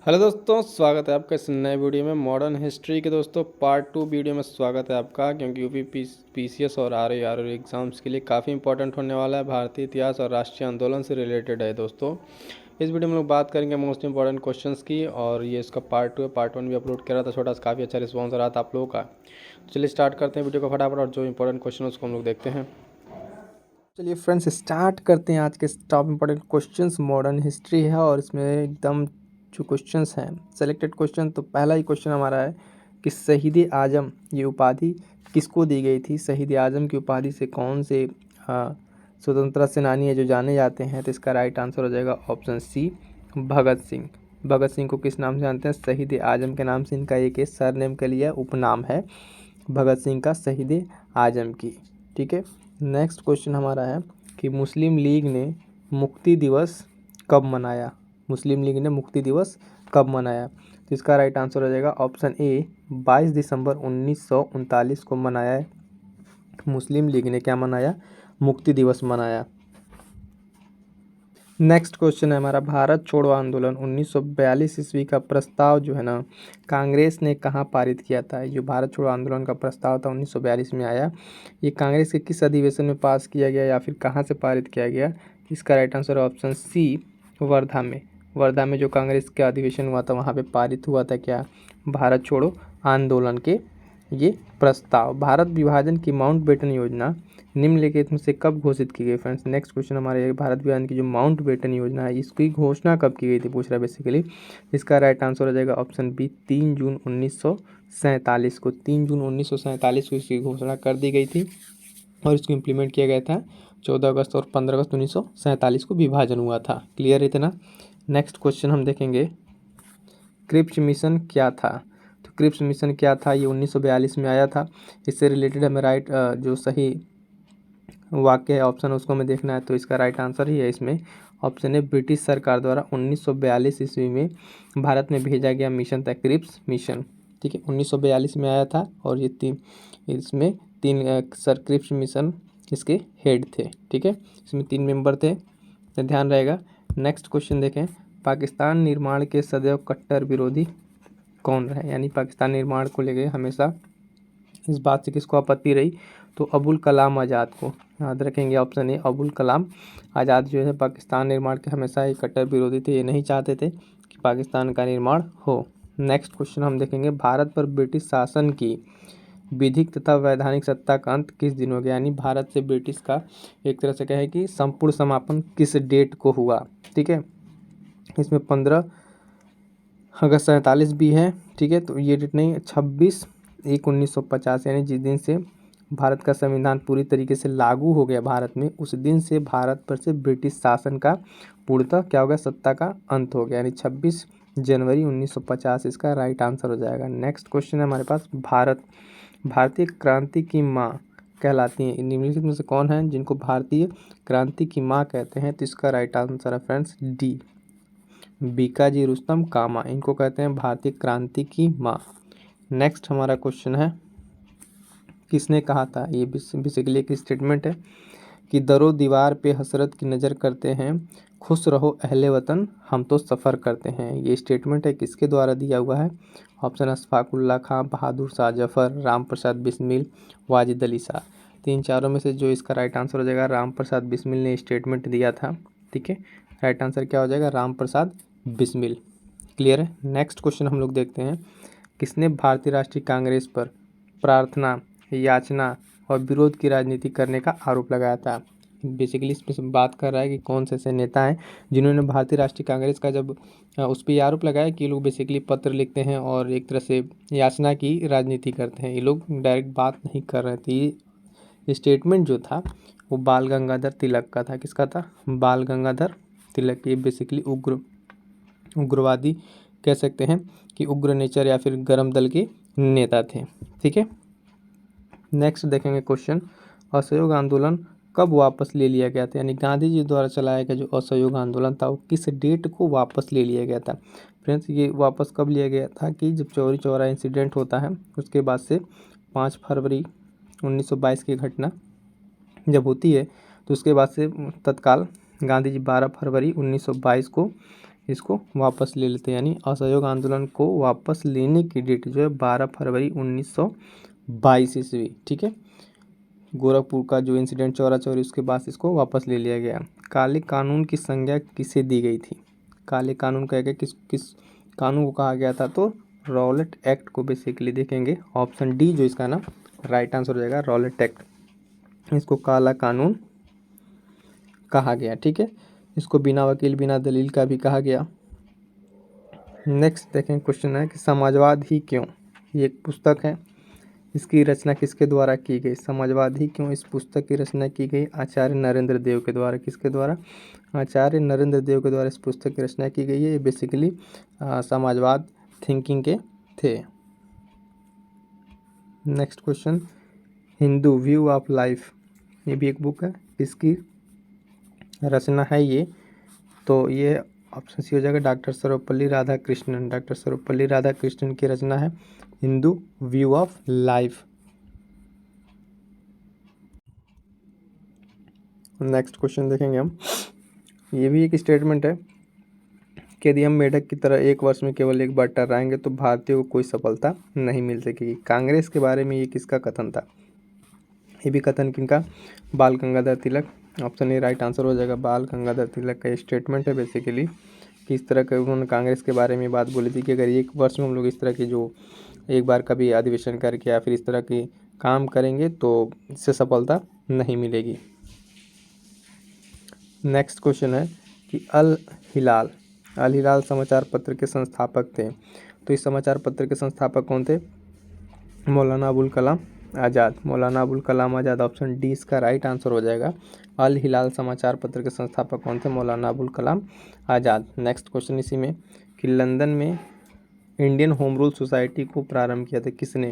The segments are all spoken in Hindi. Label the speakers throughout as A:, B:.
A: हेलो दोस्तों, स्वागत है आपका इस नए वीडियो में। मॉडर्न हिस्ट्री के दोस्तों पार्ट 2 वीडियो में स्वागत है आपका, क्योंकि यूपी पीसीएस और आरआरबी एग्ज़ाम्स के लिए काफ़ी इंपॉर्टेंट होने वाला है। भारतीय इतिहास और राष्ट्रीय आंदोलन से रिलेटेड है दोस्तों। इस वीडियो में लोग बात करेंगे मोस्ट इंपॉर्टेंट क्वेश्चंस की, और ये इसका पार्ट 2 है। पार्ट 1 भी अपलोड किया रहा था छोटा सा, काफ़ी अच्छा रिस्पॉन्स रहा था आप लोगों का। तो चलिए स्टार्ट करते हैं वीडियो को फटाफट, और जो इंपॉर्टेंट क्वेश्चन है उसको हम लोग देखते हैं। चलिए फ्रेंड्स, स्टार्ट करते हैं आज के top important questions. Modern history है और इसमें एकदम जो क्वेश्चंस हैं सेलेक्टेड क्वेश्चन। तो पहला ही क्वेश्चन हमारा है कि शहीद आजम ये उपाधि किसको दी गई थी। शहीद आजम की उपाधि से कौन से स्वतंत्रता सेनानी है जो जाने जाते हैं। तो इसका राइट आंसर हो जाएगा ऑप्शन सी, भगत सिंह। भगत सिंह को किस नाम से जानते हैं? शहीद आजम के नाम से इनका एक सरनेम के लिए उपनाम है भगत सिंह का, शहीद आजम की। ठीक है, नेक्स्ट क्वेश्चन हमारा है कि मुस्लिम लीग ने मुक्ति दिवस कब मनाया। मुस्लिम लीग ने मुक्ति दिवस कब मनाया? तो इसका राइट आंसर हो जाएगा ऑप्शन ए, 22 दिसंबर 1939 को मनाया है। मुस्लिम लीग ने क्या मनाया? मुक्ति दिवस मनाया। नेक्स्ट क्वेश्चन है हमारा, भारत छोड़ो आंदोलन 1942 ईस्वी का प्रस्ताव जो है ना, कांग्रेस ने कहाँ पारित किया था। जो भारत छोड़ो आंदोलन का प्रस्ताव था 1942 में आया, ये कांग्रेस के किस अधिवेशन में पास किया गया या फिर कहाँ से पारित किया गया? इसका right answer option c, Wardha में। वर्धा में जो कांग्रेस का अधिवेशन हुआ था वहाँ पे पारित हुआ था क्या? भारत छोड़ो आंदोलन के ये प्रस्ताव। भारत विभाजन की माउंटबेटन योजना निम्नलिखित में से कब घोषित की गई? फ्रेंड्स, नेक्स्ट क्वेश्चन हमारे भारत विभाजन की जो माउंटबेटन योजना है इसकी घोषणा कब की गई थी पूछ रहा है बेसिकली। इसका राइट आंसर हो जाएगा ऑप्शन बी, 3 जून 1947 को। 3 जून 1947 को इसकी घोषणा कर दी गई थी और इसको इम्प्लीमेंट किया गया था 14 अगस्त और 15 अगस्त 1947 को विभाजन हुआ था। क्लियर इतना? नेक्स्ट क्वेश्चन हम देखेंगे, क्रिप्स मिशन क्या था। तो क्रिप्स मिशन क्या था, ये 1942 में आया था। इससे रिलेटेड हमें राइट जो सही वाक्य है ऑप्शन उसको हमें देखना है। तो इसका राइट आंसर ही है इसमें ऑप्शन है, ब्रिटिश सरकार द्वारा 1942 ईस्वी में भारत में भेजा गया मिशन था क्रिप्स मिशन। ठीक है, 1942 में आया था और ये इसमें तीन सर क्रिप्स मिशन इसके हेड थे। ठीक है, इसमें 3 मेंबर थे, तो ध्यान रहेगा। नेक्स्ट क्वेश्चन देखें, पाकिस्तान निर्माण के सदैव कट्टर विरोधी कौन रहे? यानी पाकिस्तान निर्माण को लेकर हमेशा इस बात से किसको आपत्ति रही? तो अबुल कलाम आज़ाद को। याद रखेंगे ऑप्शन ए, अबुल कलाम आज़ाद जो है पाकिस्तान निर्माण के हमेशा ही कट्टर विरोधी थे। ये नहीं चाहते थे कि पाकिस्तान का निर्माण हो। नेक्स्ट क्वेश्चन हम देखेंगे, भारत पर ब्रिटिश शासन की विधिक तथा वैधानिक सत्ता का अंत किस दिन हो गया? यानी भारत से ब्रिटिश का एक तरह से कहे कि संपूर्ण समापन किस डेट को हुआ? ठीक है, इसमें 15 अगस्त 47 भी है। ठीक है, तो ये डेट नहीं, 26/1/1950 यानी जिस दिन से भारत का संविधान पूरी तरीके से लागू हो गया भारत में, उस दिन से भारत पर से ब्रिटिश शासन का पूर्णतः क्या हो गया? सत्ता का अंत हो गया, यानी 26 जनवरी 1950 इसका राइट आंसर हो जाएगा। नेक्स्ट क्वेश्चन है हमारे पास, भारतीय क्रांति की माँ कहलाती हैं निम्नलिखित में से कौन है जिनको भारतीय क्रांति की माँ कहते हैं? तो इसका राइट आंसर है फ्रेंड्स डी, बीकाजी रुस्तम कामा। इनको कहते हैं भारतीय क्रांति की माँ। नेक्स्ट हमारा क्वेश्चन है, किसने कहा था? ये बेसिकली एक स्टेटमेंट है कि दरो दीवार पे हसरत की नज़र करते हैं, खुश रहो अहले वतन हम तो सफ़र करते हैं। ये स्टेटमेंट है किसके द्वारा दिया हुआ है? ऑप्शन अशफाकुल्ला खां, बहादुर शाह जफर, राम प्रसाद बिस्मिल, वाजिद अली शाह। तीन चारों में से जो इसका राइट आंसर हो जाएगा, राम प्रसाद बिस्मिल ने स्टेटमेंट दिया था। ठीक है, राइट आंसर क्या हो जाएगा? राम प्रसाद बिस्मिल। क्लियर है? नेक्स्ट क्वेश्चन हम लोग देखते हैं, किसने भारतीय राष्ट्रीय कांग्रेस पर प्रार्थना, याचना और विरोध की राजनीति करने का आरोप लगाया था? बेसिकली इसमें से बात कर रहा है कि कौन से ऐसे नेता हैं जिन्होंने भारतीय राष्ट्रीय कांग्रेस का जब उस पर आरोप लगाया कि ये लोग बेसिकली पत्र लिखते हैं और एक तरह से याचना की राजनीति करते हैं। ये लोग डायरेक्ट बात नहीं कर रहे थे। ये स्टेटमेंट जो था वो बाल गंगाधर तिलक का था। किसका था? बाल गंगाधर तिलक। ये बेसिकली उग्रवादी कह सकते हैं कि उग्र नेचर या फिर गरम दल के नेता थे। ठीक है, नेक्स्ट देखेंगे क्वेश्चन, असहयोग आंदोलन कब वापस ले लिया गया था? यानी गांधी जी द्वारा चलाया गया जो असहयोग आंदोलन था वो किस डेट को वापस ले लिया गया था? फ्रेंड्स, ये वापस कब लिया गया था कि जब चौरी चौरा इंसिडेंट होता है उसके बाद से 5 फरवरी 1922 की घटना जब होती है तो उसके बाद से तत्काल गांधी जी 12 फरवरी 1922 को इसको वापस ले लेते हैं, यानी असहयोग आंदोलन को वापस लेने की डेट जो है 12 फरवरी 1922 ईस्वी। ठीक है, गोरखपुर का जो इंसिडेंट चौरा चौरी, उसके बाद इसको वापस ले लिया गया। काले कानून की संज्ञा किसे दी गई थी? काले कानून का क्या, किस कानून को कहा गया था? तो रॉलेट एक्ट को बेसिकली देखेंगे। ऑप्शन डी जो इसका ना राइट आंसर हो जाएगा, रॉलेट एक्ट। इसको काला कानून कहा गया। ठीक है, इसको बिना वकील बिना दलील का भी कहा गया। नेक्स्ट देखें, क्वेश्चन है कि समाजवाद ही क्यों, ये एक पुस्तक है, इसकी रचना किसके द्वारा की गई? समाजवाद ही क्यों, इस पुस्तक की रचना की गई आचार्य नरेंद्र देव के द्वारा। किसके द्वारा? आचार्य नरेंद्र देव के द्वारा इस पुस्तक की रचना की गई है। ये बेसिकली समाजवाद थिंकिंग के थे। Next question, Hindu view of life, ये भी एक बुक है, इसकी रचना है ये, तो ये ऑप्शन सी हो जाएगा डॉक्टर सर्वपल्ली राधाकृष्णन। डॉक्टर सर्वपल्ली राधाकृष्णन की रचना है Hindu view of life. Next question देखेंगे हम, ये भी एक स्टेटमेंट है कि यदि हम मेढक की तरह एक वर्ष में केवल एक बार टर्राएंगे तो भारतीयों को कोई सफलता नहीं मिल सकेगी। कांग्रेस के बारे में ये किसका कथन था? ये भी कथन किनका? बाल Gangadhar Tilak. Option A right answer हो जाएगा, बाल गंगाधर तिलक का स्टेटमेंट है बेसिकली कि इस तरह के उन्होंने कांग्रेस के बारे में बात बोली थी कि अगर एक वर्ष में हम लोग इस तरह की जो एक बार कभी अधिवेशन करके या फिर इस तरह की काम करेंगे तो इससे सफलता नहीं मिलेगी। नेक्स्ट क्वेश्चन है कि अल हिलाल समाचार पत्र के संस्थापक थे, तो इस समाचार पत्र के संस्थापक कौन थे? मौलाना अबुल कलाम आज़ाद। मौलाना अबुल कलाम आज़ाद, ऑप्शन डी इसका राइट आंसर हो जाएगा। अल हिलाल समाचार पत्र के संस्थापक कौन थे? मौलाना अबुल कलाम आज़ाद। नेक्स्ट क्वेश्चन इसी में कि लंदन में इंडियन होम रूल सोसाइटी को प्रारंभ किया था किसने?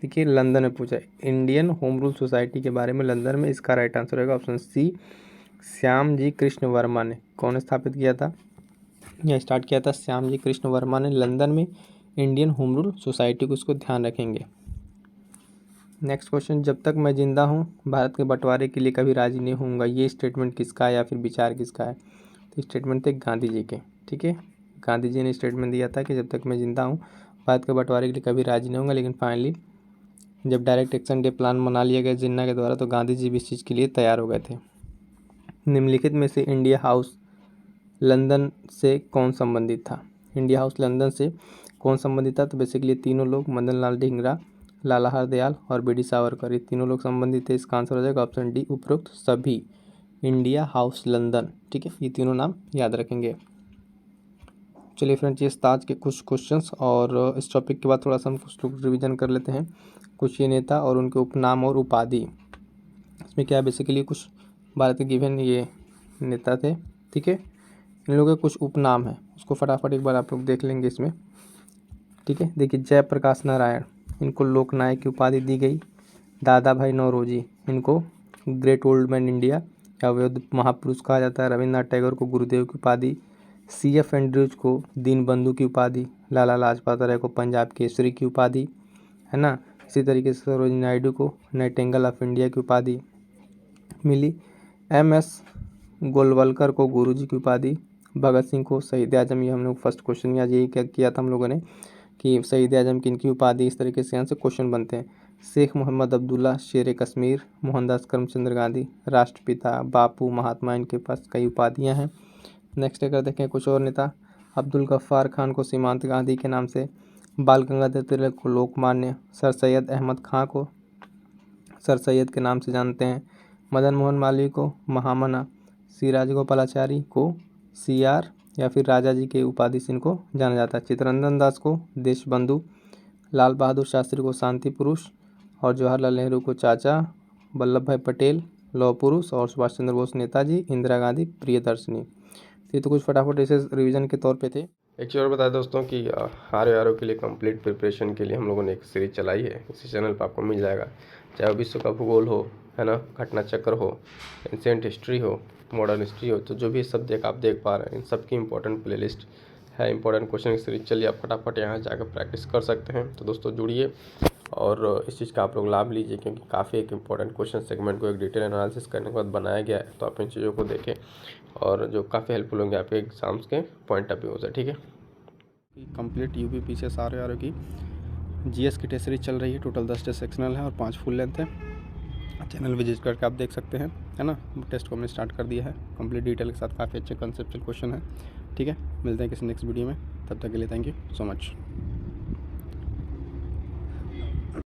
A: देखिए लंदन में पूछा है इंडियन होम रूल सोसाइटी के बारे में लंदन में, इसका राइट आंसर होगा ऑप्शन सी श्याम जी कृष्ण वर्मा ने। कौन स्थापित किया था या स्टार्ट किया था? श्याम जी कृष्ण वर्मा ने लंदन में इंडियन होम रूल सोसाइटी को, इसको ध्यान रखेंगे। नेक्स्ट क्वेश्चन, जब तक मैं जिंदा हूँ भारत के बंटवारे के लिए कभी राजी नहीं होऊंगा, ये स्टेटमेंट किसका है या फिर विचार किसका है? तो स्टेटमेंट थे गांधी जी के। ठीक है, गांधी जी ने स्टेटमेंट दिया था कि जब तक मैं जिंदा हूँ भारत के बंटवारे के लिए कभी राजी नहीं होऊंगा, लेकिन फाइनली जब डायरेक्ट एक्शन डे प्लान बना लिया गया जिन्ना के द्वारा तो गांधी जी भी इस चीज़ के लिए तैयार हो गए थे। निम्नलिखित में से इंडिया हाउस लंदन से कौन संबंधित था? इंडिया हाउस लंदन से कौन संबंधित था? तो बेसिकली तीनों लोग, मदन लाल ढींगरा, लाला हरदयाल और बी डी सावरकर, ये तीनों लोग संबंधित थे। इसका आंसर हो जाएगा ऑप्शन डी उपरोक्त सभी। India house London. ठीक है, ये तीनों नाम याद रखेंगे। चलिए फ्रेंड्स, ये आज के कुछ क्वेश्चंस और इस टॉपिक के बाद थोड़ा सा हम कुछ लोग रिविजन कर लेते हैं। कुछ ये नेता और उनके उपनाम और उपाधि, इसमें क्या बेसिकली कुछ भारत के गिवन ये नेता थे। ठीक है, इन लोगों के कुछ उपनाम हैं, उसको फटाफट एक बार आप लोग देख लेंगे इसमें। ठीक है, देखिए जयप्रकाश नारायण, इनको लोकनायक की उपाधि दी गई। दादा भाई नौरोजी, इनको ग्रेट ओल्ड मैन इंडिया या अवध महापुरुष कहा जाता है। रविन्द्रनाथ टैगोर को गुरुदेव की उपाधि। CF एंड्रयूज को दीनबंधु की उपाधि। लाला लाजपत राय को पंजाब केसरी की उपाधि, है ना। इसी तरीके से सरोजिनी नायडू को नाइटिंगेल ऑफ इंडिया की उपाधि मिली। MS गोलवलकर को गुरुजी की उपाधि। भगत सिंह को शहीद आजम, ये हम लोग फर्स्ट क्वेश्चन आज यही क्या किया था हम लोगों ने कि शहीद आजम किनकी उपाधि, इस तरीके से यहाँ से क्वेश्चन बनते हैं। शेख मोहम्मद अब्दुल्ला शेर कश्मीर, मोहनदास करमचंद गांधी राष्ट्रपिता, बापू, महात्मा, इनके पास कई उपाधियाँ हैं। नेक्स्ट अगर देखें कुछ और नेता, अब्दुल गफ्फार खान को सीमांत गांधी के नाम से, बाल गंगाधर तिलक को लोकमान्य, सर सैयद अहमद खां को सर सैयद के नाम से जानते हैं। मदन मोहन मालवीय को महामना, सी राजगोपालाचारी को CR या फिर राजा जी के उपाधि से इनको जाना जाता है। चित्तरंजन दास को देशबंधु, लाल बहादुर शास्त्री को शांति पुरुष और जवाहरलाल नेहरू को चाचा, वल्लभ भाई पटेल लौह पुरुष और सुभाष चंद्र बोस नेताजी, इंदिरा गांधी प्रियदर्शनी। ये तो कुछ फटाफट ऐसे रिवीजन के तौर पे थे।
B: एक चीज़ और बता दोस्तों कि RO के लिए कंप्लीट प्रिपरेशन के लिए हम लोगों ने एक सीरीज चलाई है, इसी चैनल पर आपको मिल जाएगा। चाहे वो विश्व का भूगोल हो, है ना, घटना चक्र हो, एंशिएंट हिस्ट्री हो, मॉडर्न हिस्ट्री हो, तो जो भी सब्जेक्ट आप देख पा रहे हैं इन सब की इंपॉर्टेंट प्लेलिस्ट है, इंपॉर्टेंट क्वेश्चन की सीरीज। चलिए आप फटाफट यहाँ जाकर प्रैक्टिस कर सकते हैं। तो दोस्तों जुड़िए और इस चीज़ का आप लोग लाभ लीजिए, क्योंकि काफ़ी एक इंपॉर्टेंट क्वेश्चन सेगमेंट को एक डिटेल एनालिसिस करने के बाद बनाया गया है। तो आप इन चीज़ों को देखें और जो काफ़ी हेल्पफुल होंगे आपके एग्जाम्स के पॉइंट ऑफ व्यू से। ठीक है,
C: कंप्लीट यूपी पीसीएस आर की जीएस की टेस्ट सीरीज चल रही है। टोटल 10 टेस्ट सेक्शनल है और 5 फुल लेंथ है। चैनल विजिट करके आप देख सकते हैं, है ना। टेस्ट को हमने स्टार्ट कर दिया है कंप्लीट डिटेल के साथ। काफ़ी अच्छे कंसेप्चुअल क्वेश्चन है। ठीक है, मिलते हैं किसी नेक्स्ट वीडियो में, तब तक के लिए थैंक यू सो मच।